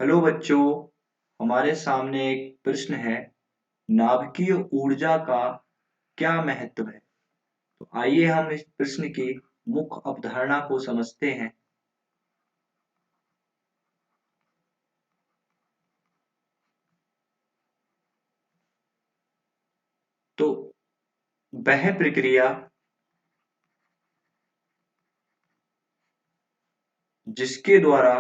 Hello बच्चों, हमारे सामने एक प्रश्न है। नाभिकीय ऊर्जा का क्या महत्व है? तो आइए हम इस प्रश्न की मुख्य अवधारणा को समझते हैं। तो वह प्रक्रिया जिसके द्वारा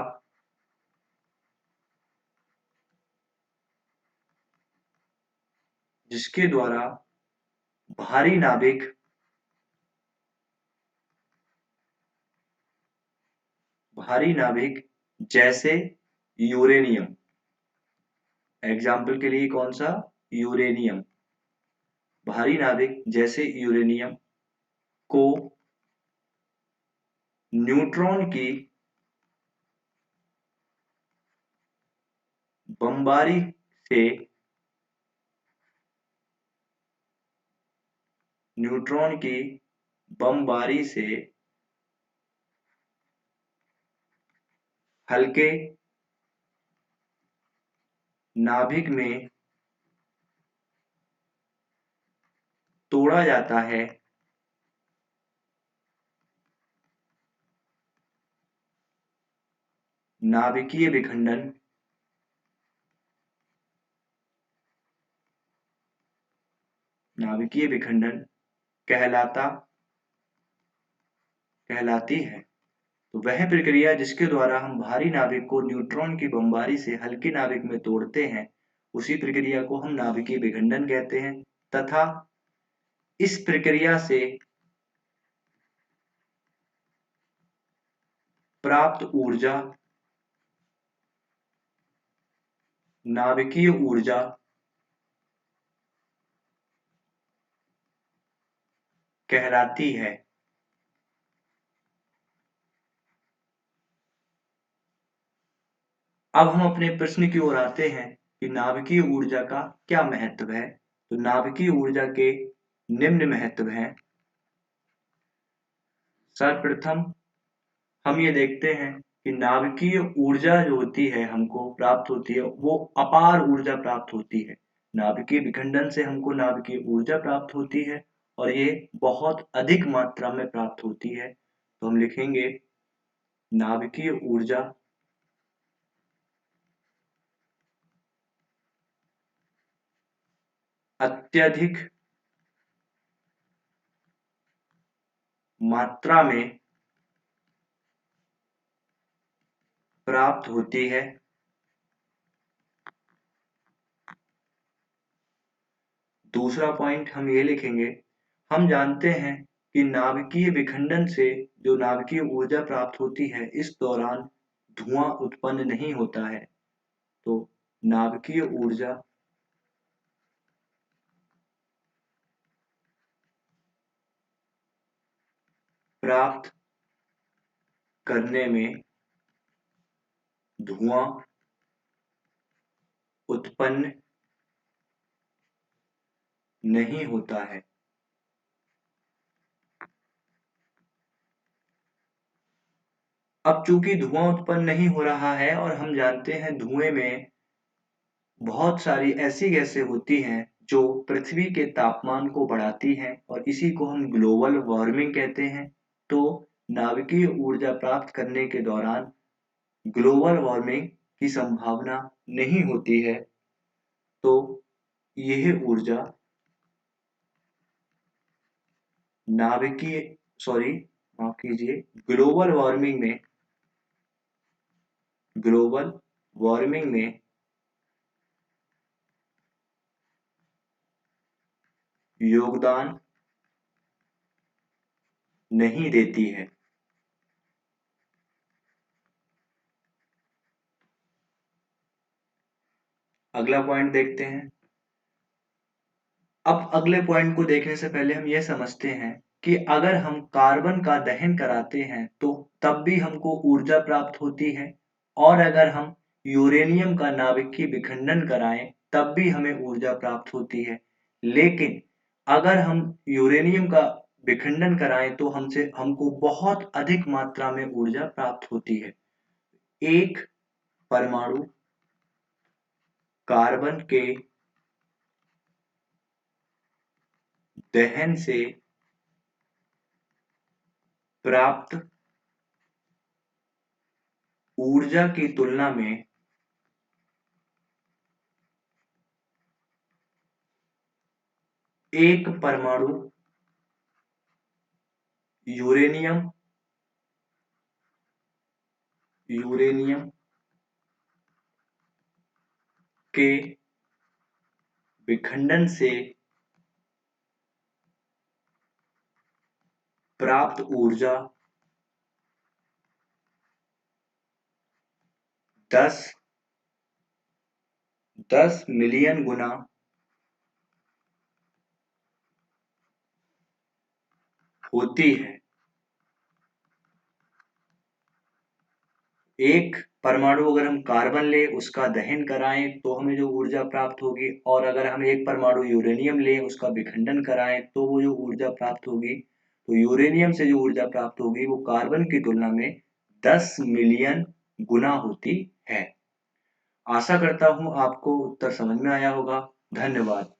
जिसके द्वारा भारी नाभिक भारी नाभिक जैसे यूरेनियम, एग्जाम्पल के लिए कौन सा? यूरेनियम। भारी नाभिक जैसे यूरेनियम को न्यूट्रॉन की बमबारी से न्यूट्रॉन की बमबारी से हल्के नाभिक में तोड़ा जाता है। नाभिकीय विखंडन नाभिकीय विखंडन कहलाती है। तो वह प्रक्रिया जिसके द्वारा हम भारी नाभिक को न्यूट्रॉन की बमबारी से हल्के नाभिक में तोड़ते हैं, उसी प्रक्रिया को हम नाभिकीय विखंडन कहते हैं। तथा इस प्रक्रिया से प्राप्त ऊर्जा नाभिकीय ऊर्जा कहलाती है। अब हम अपने प्रश्न की ओर आते हैं कि नाभिकीय ऊर्जा का क्या महत्व है। तो नाभिकीय ऊर्जा के निम्न महत्व हैं। सर्वप्रथम हम ये देखते हैं कि नाभिकीय ऊर्जा जो होती है हमको प्राप्त होती है, वो अपार ऊर्जा प्राप्त होती है। नाभिकीय विखंडन से हमको नाभिकीय ऊर्जा प्राप्त होती है और ये बहुत अधिक मात्रा में प्राप्त होती है। तो हम लिखेंगे नाभिकीय ऊर्जा अत्यधिक मात्रा में प्राप्त होती है। दूसरा पॉइंट हम ये लिखेंगे, हम जानते हैं कि नाभिकीय विखंडन से जो नाभिकीय ऊर्जा प्राप्त होती है, इस दौरान धुआं उत्पन्न नहीं होता है। तो नाभिकीय ऊर्जा प्राप्त करने में धुआं उत्पन्न नहीं होता है। अब चूंकि धुआं उत्पन्न नहीं हो रहा है और हम जानते हैं धुएं में बहुत सारी ऐसी गैसें होती हैं जो पृथ्वी के तापमान को बढ़ाती हैं और इसी को हम ग्लोबल वार्मिंग कहते हैं। तो नाभिकीय ऊर्जा प्राप्त करने के दौरान ग्लोबल वार्मिंग की संभावना नहीं होती है। तो यह ऊर्जा नाभिकीय सॉरी माफ कीजिए ग्लोबल वार्मिंग में योगदान नहीं देती है। अगला पॉइंट देखते हैं। अब अगले पॉइंट को देखने से पहले हम यह समझते हैं कि अगर हम कार्बन का दहन कराते हैं तो तब भी हमको ऊर्जा प्राप्त होती है, और अगर हम यूरेनियम का नाभिकीय विखंडन कराएं तब भी हमें ऊर्जा प्राप्त होती है। लेकिन अगर हम यूरेनियम का विखंडन कराएं तो हमको बहुत अधिक मात्रा में ऊर्जा प्राप्त होती है। एक परमाणु कार्बन के दहन से प्राप्त ऊर्जा की तुलना में एक परमाणु यूरेनियम यूरेनियम के विखंडन से प्राप्त ऊर्जा 10 मिलियन गुना होती है। एक परमाणु अगर हम कार्बन ले उसका दहन कराएं तो हमें जो ऊर्जा प्राप्त होगी, और अगर हम एक परमाणु यूरेनियम लें उसका विखंडन कराएं तो वो जो ऊर्जा प्राप्त होगी, तो यूरेनियम से जो ऊर्जा प्राप्त होगी वो कार्बन की तुलना में 10 मिलियन गुना होती है। आशा करता हूं आपको उत्तर समझ में आया होगा। धन्यवाद।